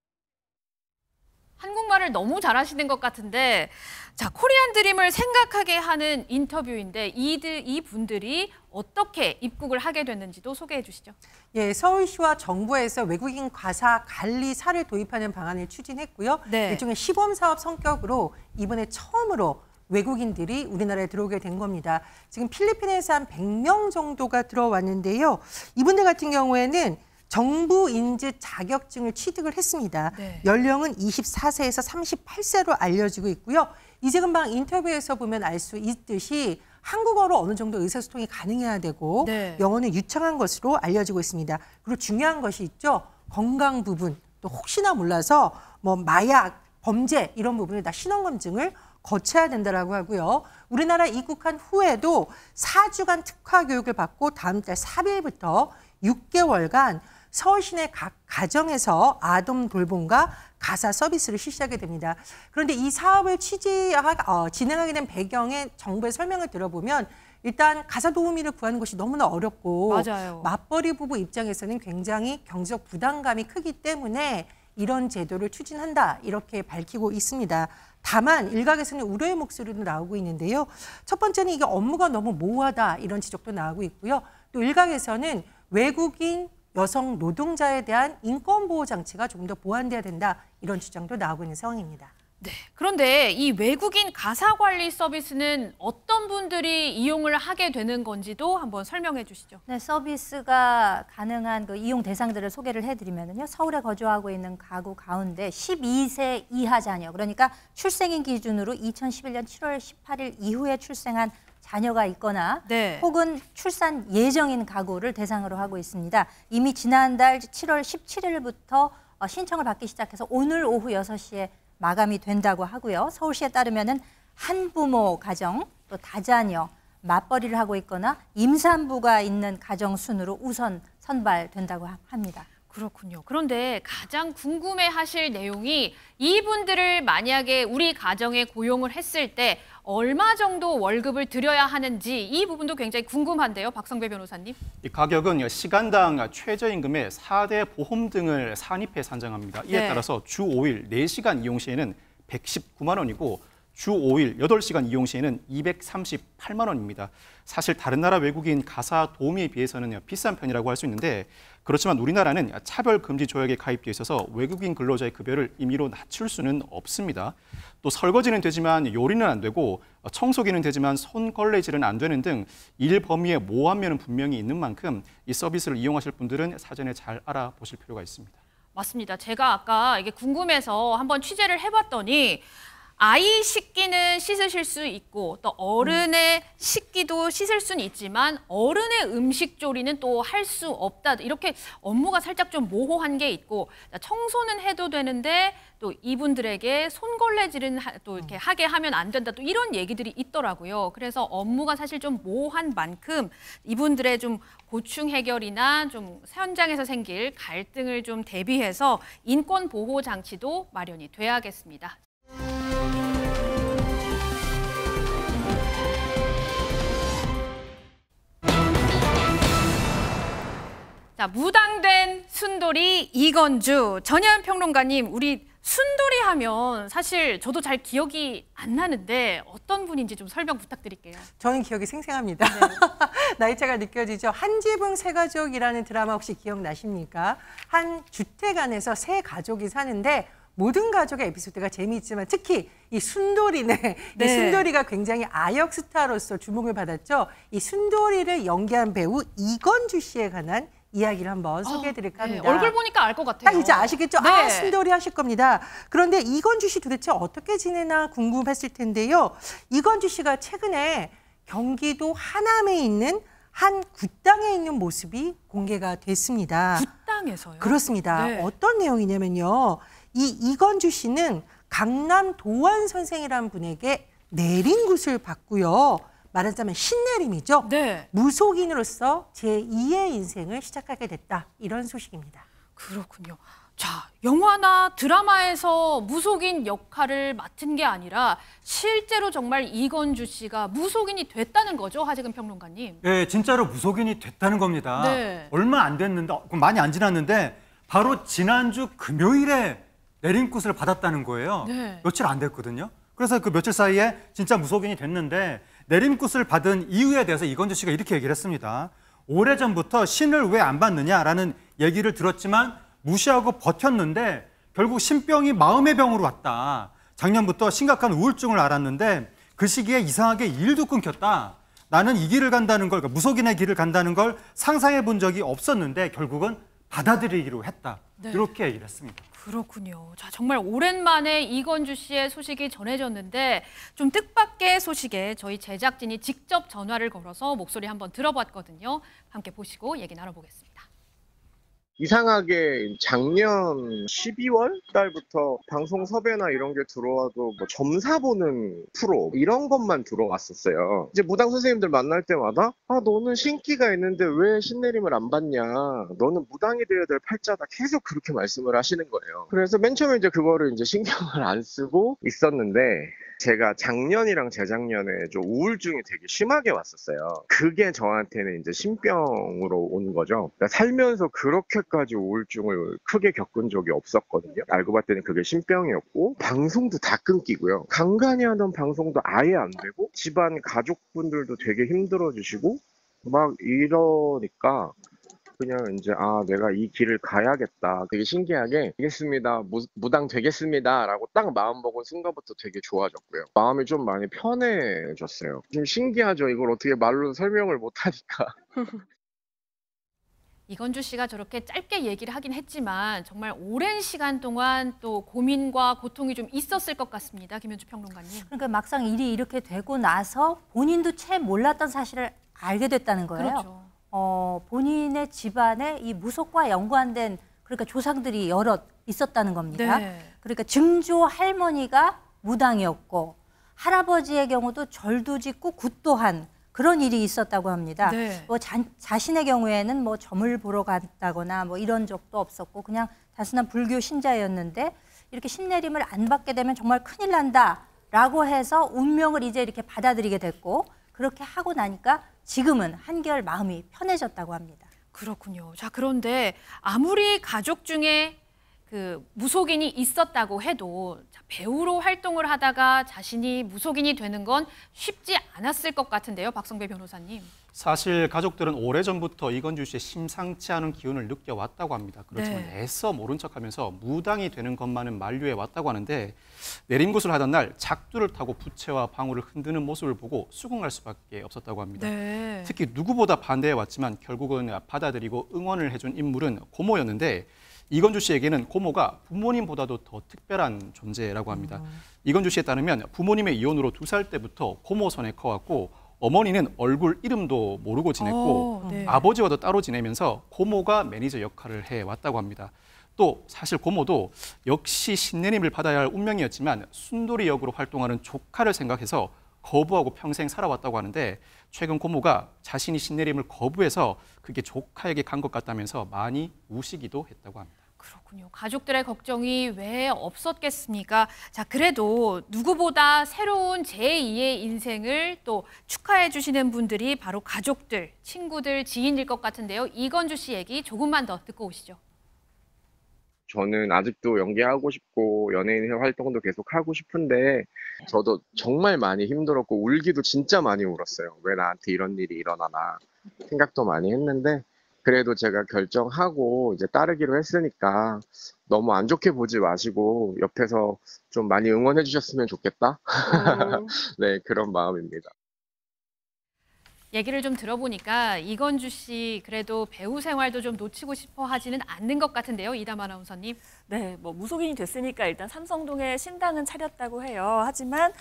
한국말을 너무 잘하시는 것 같은데 자, 코리안 드림을 생각하게 하는 인터뷰인데 이 분들이 어떻게 입국을 하게 됐는지도 소개해 주시죠. 예, 서울시와 정부에서 외국인 가사 관리사를 도입하는 방안을 추진했고요. 네. 일종의 시범 사업 성격으로 이번에 처음으로 외국인들이 우리나라에 들어오게 된 겁니다. 지금 필리핀에서 한 100명 정도가 들어왔는데요. 이분들 같은 경우에는 정부 인증 자격증을 취득을 했습니다. 네. 연령은 24세에서 38세로 알려지고 있고요. 이제 금방 인터뷰에서 보면 알 수 있듯이 한국어로 어느 정도 의사소통이 가능해야 되고 네. 영어는 유창한 것으로 알려지고 있습니다. 그리고 중요한 것이 있죠. 건강 부분, 또 혹시나 몰라서 뭐 마약, 범죄 이런 부분에 다 신원검증을 거쳐야 된다라고 하고요. 우리나라 입국한 후에도 4주간 특화 교육을 받고 다음 달 3일부터 6개월간 서울 시내 각 가정에서 아동 돌봄과 가사 서비스를 실시하게 됩니다. 그런데 이 사업을 진행하게 된 배경에 정부의 설명을 들어보면 일단 가사 도우미를 구하는 것이 너무나 어렵고 맞아요. 맞벌이 부부 입장에서는 굉장히 경제적 부담감이 크기 때문에 이런 제도를 추진한다 이렇게 밝히고 있습니다. 다만 일각에서는 우려의 목소리도 나오고 있는데요. 첫 번째는 이게 업무가 너무 모호하다 이런 지적도 나오고 있고요. 또 일각에서는 외국인 여성 노동자에 대한 인권보호 장치가 조금 더 보완돼야 된다 이런 주장도 나오고 있는 상황입니다. 네. 그런데 이 외국인 가사 관리 서비스는 어떤 분들이 이용을 하게 되는 건지도 한번 설명해 주시죠. 네, 서비스가 가능한 그 이용 대상들을 소개를 해드리면요. 서울에 거주하고 있는 가구 가운데 12세 이하 자녀, 그러니까 출생인 기준으로 2011년 7월 18일 이후에 출생한 자녀가 있거나 네. 혹은 출산 예정인 가구를 대상으로 하고 있습니다. 이미 지난달 7월 17일부터 신청을 받기 시작해서 오늘 오후 6시에 마감이 된다고 하고요. 서울시에 따르면은 한부모 가정, 또 다자녀, 맞벌이를 하고 있거나 임산부가 있는 가정 순으로 우선 선발된다고 합니다. 그렇군요. 그런데 가장 궁금해하실 내용이 이분들을 만약에 우리 가정에 고용을 했을 때 얼마 정도 월급을 드려야 하는지 이 부분도 굉장히 궁금한데요. 박성배 변호사님. 이 가격은 시간당 최저임금의 4대 보험 등을 산입해 산정합니다. 이에 네. 따라서 주 5일 4시간 이용 시에는 119만 원이고 주 5일 8시간 이용 시에는 238만 원입니다. 사실 다른 나라 외국인 가사 도우미에 비해서는 비싼 편이라고 할 수 있는데 그렇지만 우리나라는 차별금지 조약에 가입돼 있어서 외국인 근로자의 급여를 임의로 낮출 수는 없습니다. 또 설거지는 되지만 요리는 안 되고 청소기는 되지만 손걸레질은 안 되는 등 일 범위의 모호함면은 분명히 있는 만큼 이 서비스를 이용하실 분들은 사전에 잘 알아보실 필요가 있습니다. 맞습니다. 제가 아까 이게 궁금해서 한번 취재를 해봤더니 아이 식기는 씻으실 수 있고 또 어른의 식기도 씻을 수는 있지만 어른의 음식 조리는 또 할 수 없다. 이렇게 업무가 살짝 좀 모호한 게 있고 청소는 해도 되는데 또 이분들에게 손걸레질은 또 이렇게 하게 하면 안 된다. 또 이런 얘기들이 있더라고요. 그래서 업무가 사실 좀 모호한 만큼 이분들의 좀 고충 해결이나 좀 현장에서 생길 갈등을 좀 대비해서 인권 보호 장치도 마련이 돼야겠습니다. 자, 무당된 순돌이 이건주. 전혜연 평론가님, 우리 순돌이 하면 사실 저도 잘 기억이 안 나는데 어떤 분인지 좀 설명 부탁드릴게요. 저는 기억이 생생합니다. 네. 나이차가 느껴지죠. 한지붕 세가족이라는 드라마 혹시 기억나십니까? 한 주택 안에서 세 가족이 사는데 모든 가족의 에피소드가 재미있지만 특히 이 순돌이네. 네. 이 순돌이가 굉장히 아역 스타로서 주목을 받았죠. 이 순돌이를 연기한 배우 이건주 씨에 관한 이야기를 한번 소개해드릴까 합니다. 네, 얼굴 보니까 알 것 같아요. 딱 이제 아시겠죠? 네. 아, 순돌이 하실 겁니다. 그런데 이건주 씨 도대체 어떻게 지내나 궁금했을 텐데요. 이건주 씨가 최근에 경기도 하남에 있는 한 굿당에 있는 모습이 공개가 됐습니다. 굿당에서요? 그렇습니다. 네. 어떤 내용이냐면요. 이건주 씨는 강남 도안 선생이라는 분에게 내린굿을 받고요. 말하자면 신내림이죠. 네. 무속인으로서 제2의 인생을 시작하게 됐다. 이런 소식입니다. 그렇군요. 자, 영화나 드라마에서 무속인 역할을 맡은 게 아니라 실제로 정말 이건주 씨가 무속인이 됐다는 거죠, 하재근 평론가님? 네, 진짜로 무속인이 됐다는 겁니다. 네. 얼마 안 됐는데, 많이 안 지났는데 바로 지난주 금요일에 내린굿을 받았다는 거예요. 네. 며칠 안 됐거든요. 그래서 그 며칠 사이에 진짜 무속인이 됐는데 내림굿을 받은 이유에 대해서 이건주 씨가 이렇게 얘기를 했습니다. 오래전부터 신을 왜 안 받느냐라는 얘기를 들었지만 무시하고 버텼는데 결국 신병이 마음의 병으로 왔다. 작년부터 심각한 우울증을 앓았는데 그 시기에 이상하게 일도 끊겼다. 나는 이 길을 간다는 걸, 그러니까 무속인의 길을 간다는 걸 상상해 본 적이 없었는데 결국은 받아들이기로 했다. 네. 이렇게 얘기를 했습니다. 그렇군요. 자, 정말 오랜만에 이건주 씨의 소식이 전해졌는데 좀 뜻밖의 소식에 저희 제작진이 직접 전화를 걸어서 목소리 한번 들어봤거든요. 함께 보시고 얘기 나눠보겠습니다. 이상하게 작년 12월 달부터 방송 섭외나 이런 게 들어와도 뭐 점사 보는 프로 이런 것만 들어왔었어요. 이제 무당 선생님들 만날 때마다 너는 신기가 있는데 왜 신내림을 안 받냐, 너는 무당이 되어야 될 팔자다, 계속 그렇게 말씀을 하시는 거예요. 그래서 맨 처음에 이제 그거를 이제 신경을 안 쓰고 있었는데, 제가 작년이랑 재작년에 좀 우울증이 되게 심하게 왔었어요. 그게 저한테는 이제 신병으로 온 거죠. 그러니까 살면서 그렇게까지 우울증을 크게 겪은 적이 없었거든요. 알고 봤더니 그게 신병이었고, 방송도 다 끊기고요. 간간히 하던 방송도 아예 안 되고, 집안 가족분들도 되게 힘들어 주시고 막 이러니까 그냥 이제 내가 이 길을 가야겠다. 되게 신기하게 되겠습니다, 무당 되겠습니다 라고 딱 마음 먹은 순간부터 되게 좋아졌고요. 마음이 좀 많이 편해졌어요. 좀 신기하죠. 이걸 어떻게 말로 설명을 못하니까. 이건주 씨가 저렇게 짧게 얘기를 하긴 했지만 정말 오랜 시간 동안 또 고민과 고통이 좀 있었을 것 같습니다. 김현주 평론가님. 그러니까 막상 일이 이렇게 되고 나서 본인도 채 몰랐던 사실을 알게 됐다는 거예요. 그렇죠. 본인의 집안에 이 무속과 연관된 그러니까 조상들이 여럿 있었다는 겁니다. 네. 그러니까 증조 할머니가 무당이었고 할아버지의 경우도 절도 짓고 굿도 한 그런 일이 있었다고 합니다. 네. 뭐 자신의 경우에는 뭐 점을 보러 갔다거나 뭐 이런 적도 없었고 그냥 단순한 불교 신자였는데 이렇게 신내림을 안 받게 되면 정말 큰일 난다라고 해서 운명을 이제 이렇게 받아들이게 됐고 그렇게 하고 나니까 지금은 한결 마음이 편해졌다고 합니다. 그렇군요. 자, 그런데 아무리 가족 중에 그 무속인이 있었다고 해도 배우로 활동을 하다가 자신이 무속인이 되는 건 쉽지 않았을 것 같은데요, 박성배 변호사님. 사실 가족들은 오래전부터 이건주 씨의 심상치 않은 기운을 느껴왔다고 합니다. 그렇지만 애써 모른 척하면서 무당이 되는 것만은 만류해 왔다고 하는데, 내림굿을 하던 날 작두를 타고 부채와 방울을 흔드는 모습을 보고 수긍할 수밖에 없었다고 합니다. 네. 특히 누구보다 반대해 왔지만 결국은 받아들이고 응원을 해준 인물은 고모였는데, 이건주 씨에게는 고모가 부모님보다도 더 특별한 존재라고 합니다. 이건주 씨에 따르면 부모님의 이혼으로 2살 때부터 고모 손에 커왔고, 어머니는 얼굴 이름도 모르고 지냈고 네. 아버지와도 따로 지내면서 고모가 매니저 역할을 해왔다고 합니다. 또 사실 고모도 역시 신내림을 받아야 할 운명이었지만 순돌이 역으로 활동하는 조카를 생각해서 거부하고 평생 살아왔다고 하는데, 최근 고모가 자신이 신내림을 거부해서 그게 조카에게 간 것 같다면서 많이 우시기도 했다고 합니다. 그렇군요. 가족들의 걱정이 왜 없었겠습니까? 자, 그래도 누구보다 새로운 제2의 인생을 또 축하해 주시는 분들이 바로 가족들, 친구들, 지인일 것 같은데요. 이건주 씨 얘기 조금만 더 듣고 오시죠. 저는 아직도 연기하고 싶고 연예인 활동도 계속 하고 싶은데, 저도 정말 많이 힘들었고 울기도 진짜 많이 울었어요. 왜 나한테 이런 일이 일어나나 생각도 많이 했는데, 그래도 제가 결정하고 이제 따르기로 했으니까 너무 안 좋게 보지 마시고 옆에서 좀 많이 응원해 주셨으면 좋겠다. 네, 그런 마음입니다. 얘기를 좀 들어보니까 이건주 씨 그래도 배우 생활도 좀 놓치고 싶어 하지는 않는 것 같은데요, 이담 아나운서님. 네, 뭐 무속인이 됐으니까 일단 삼성동에 신당은 차렸다고 해요. 하지만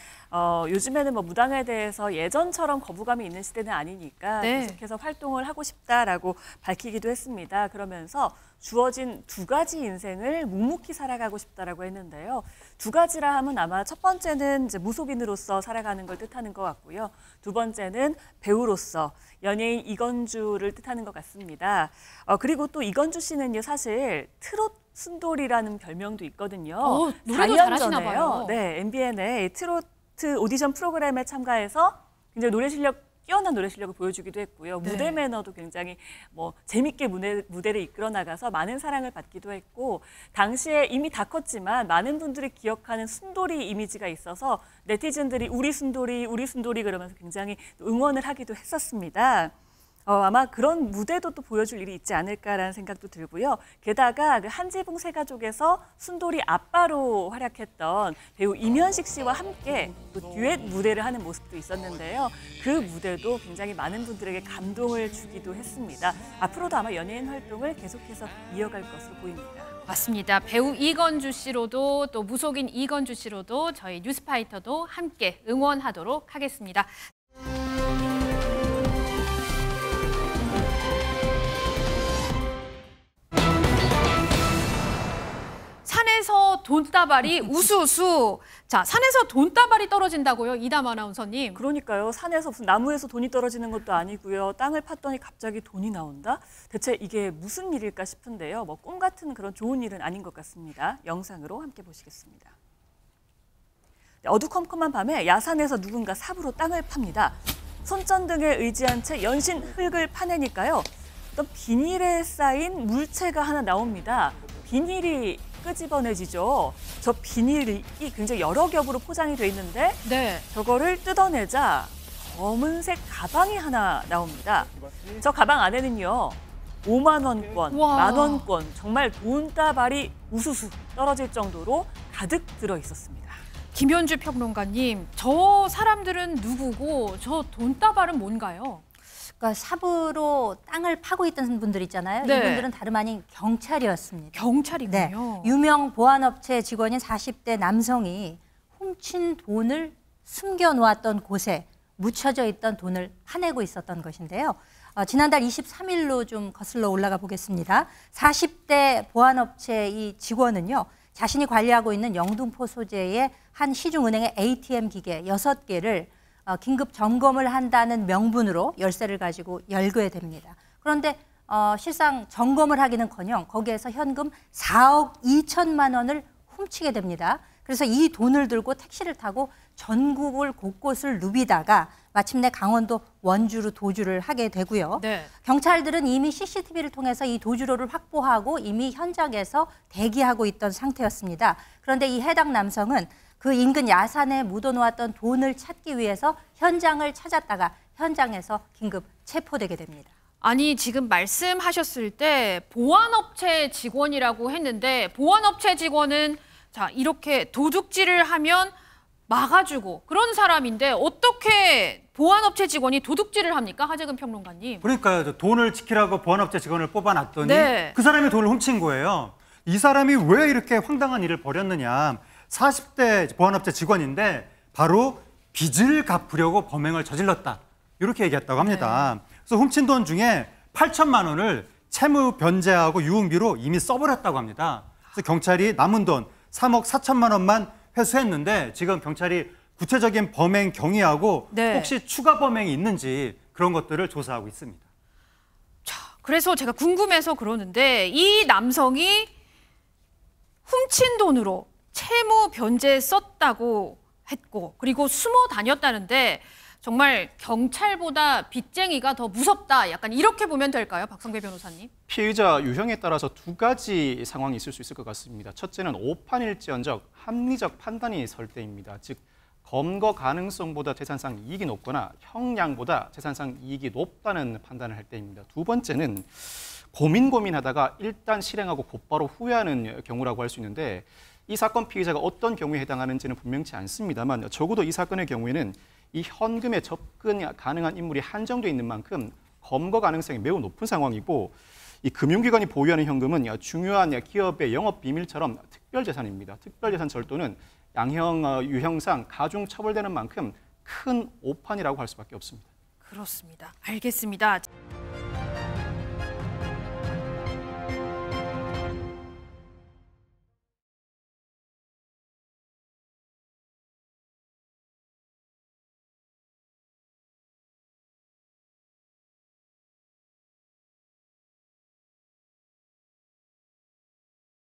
요즘에는 뭐 무당에 대해서 예전처럼 거부감이 있는 시대는 아니니까 계속해서 활동을 하고 싶다라고 밝히기도 했습니다. 그러면서 주어진 2가지 인생을 묵묵히 살아가고 싶다라고 했는데요. 2가지라 하면 아마 첫 번째는 이제 무속인으로서 살아가는 걸 뜻하는 것 같고요. 2번째는 배우로서 연예인 이건주를 뜻하는 것 같습니다. 그리고 또 이건주 씨는요, 사실 트롯 순돌이라는 별명도 있거든요. 노래도 잘하시나 봐요. 네, MBN의 트로트 오디션 프로그램에 참가해서 굉장히 뛰어난 노래 실력을 보여주기도 했고요. 무대 매너도 굉장히 재밌게 무대를 이끌어 나가서 많은 사랑을 받기도 했고, 당시에 이미 다 컸지만 많은 분들이 기억하는 순돌이 이미지가 있어서 네티즌들이 우리 순돌이 그러면서 굉장히 응원을 하기도 했었습니다. 아마 그런 무대도 또 보여줄 일이 있지 않을까라는 생각도 들고요. 게다가 그 한지붕 세가족에서 순돌이 아빠로 활약했던 배우 임현식 씨와 함께 또 듀엣 무대를 하는 모습도 있었는데요. 그 무대도 굉장히 많은 분들에게 감동을 주기도 했습니다. 앞으로도 아마 연예인 활동을 계속해서 이어갈 것으로 보입니다. 맞습니다. 배우 이건주 씨로도 또 무속인 이건주 씨로도 저희 뉴스파이터도 함께 응원하도록 하겠습니다. 산에서 돈다발이 우수수. 자, 산에서 돈다발이 떨어진다고요? 이담 아나운서님. 그러니까요. 산에서 무슨 나무에서 돈이 떨어지는 것도 아니고요. 땅을 팠더니 갑자기 돈이 나온다? 대체 이게 무슨 일일까 싶은데요. 뭐 꿈 같은 그런 좋은 일은 아닌 것 같습니다. 영상으로 함께 보시겠습니다. 어두컴컴한 밤에 야산에서 누군가 삽으로 땅을 팝니다. 손전등에 의지한 채 연신 흙을 파내니까요. 어떤 비닐에 쌓인 물체가 하나 나옵니다. 비닐이 끄집어내지죠. 저 비닐이 굉장히 여러 겹으로 포장이 돼 있는데 저거를 뜯어내자 검은색 가방이 하나 나옵니다. 저 가방 안에는요. 5만 원권, 만 원권, 정말 돈다발이 우수수 떨어질 정도로 가득 들어 있었습니다. 김현주 평론가님, 저 사람들은 누구고 저 돈다발은 뭔가요? 그러니까 삽으로 땅을 파고 있던 분들 있잖아요. 이분들은 다름 아닌 경찰이었습니다. 경찰이군요. 네. 유명 보안업체 직원인 40대 남성이 훔친 돈을 숨겨놓았던 곳에 묻혀져 있던 돈을 파내고 있었던 것인데요. 지난달 23일로 좀 거슬러 올라가 보겠습니다. 40대 보안업체 이 직원은요. 자신이 관리하고 있는 영등포 소재의 한 시중은행의 ATM 기계 6개를 긴급 점검을 한다는 명분으로 열쇠를 가지고 열게 됩니다. 그런데 실상 점검을 하기는커녕 거기에서 현금 4억 2천만 원을 훔치게 됩니다. 그래서 이 돈을 들고 택시를 타고 전국을 곳곳을 누비다가 마침내 강원도 원주로 도주를 하게 되고요. 경찰들은 이미 CCTV를 통해서 이 도주로를 확보하고 이미 현장에서 대기하고 있던 상태였습니다. 그런데 이 해당 남성은 그 인근 야산에 묻어놓았던 돈을 찾기 위해서 현장을 찾았다가 현장에서 긴급 체포되게 됩니다. 아니, 지금 말씀하셨을 때 보안업체 직원이라고 했는데 보안업체 직원은 자, 이렇게 도둑질을 하면 막아주고 그런 사람인데 어떻게 보안업체 직원이 도둑질을 합니까? 하재근 평론가님. 그러니까요. 돈을 지키라고 보안업체 직원을 뽑아놨더니 그 사람이 돈을 훔친 거예요. 이 사람이 왜 이렇게 황당한 일을 벌였느냐. 40대 보안업체 직원인데 바로 빚을 갚으려고 범행을 저질렀다. 이렇게 얘기했다고 합니다. 그래서 훔친 돈 중에 8천만 원을 채무 변제하고 유흥비로 이미 써버렸다고 합니다. 그래서 경찰이 남은 돈 3억 4천만 원만 회수했는데 지금 경찰이 구체적인 범행 경위하고 혹시 추가 범행이 있는지 그런 것들을 조사하고 있습니다. 자, 그래서 제가 궁금해서 그러는데 이 남성이 훔친 돈으로 채무 변제 썼다고 했고 그리고 숨어 다녔다는데 정말 경찰보다 빚쟁이가 더 무섭다. 약간 이렇게 보면 될까요? 박성배 변호사님. 피의자 유형에 따라서 두 가지 상황이 있을 수 있을 것 같습니다. 첫째는 오판일지언정 합리적 판단이 설 때입니다. 즉 검거 가능성보다 재산상 이익이 높거나 형량보다 재산상 이익이 높다는 판단을 할 때입니다. 두 번째는 고민하다가 일단 실행하고 곧바로 후회하는 경우라고 할 수 있는데 이 사건 피의자가 어떤 경우에 해당하는지는 분명치 않습니다만 적어도 이 사건의 경우에는 이 현금에 접근 가능한 인물이 한정되어 있는 만큼 검거 가능성이 매우 높은 상황이고 이 금융기관이 보유하는 현금은 중요한 기업의 영업 비밀처럼 특별재산입니다. 특별재산 절도는 양형 유형상 가중 처벌되는 만큼 큰 오판이라고 할 수밖에 없습니다. 그렇습니다. 알겠습니다.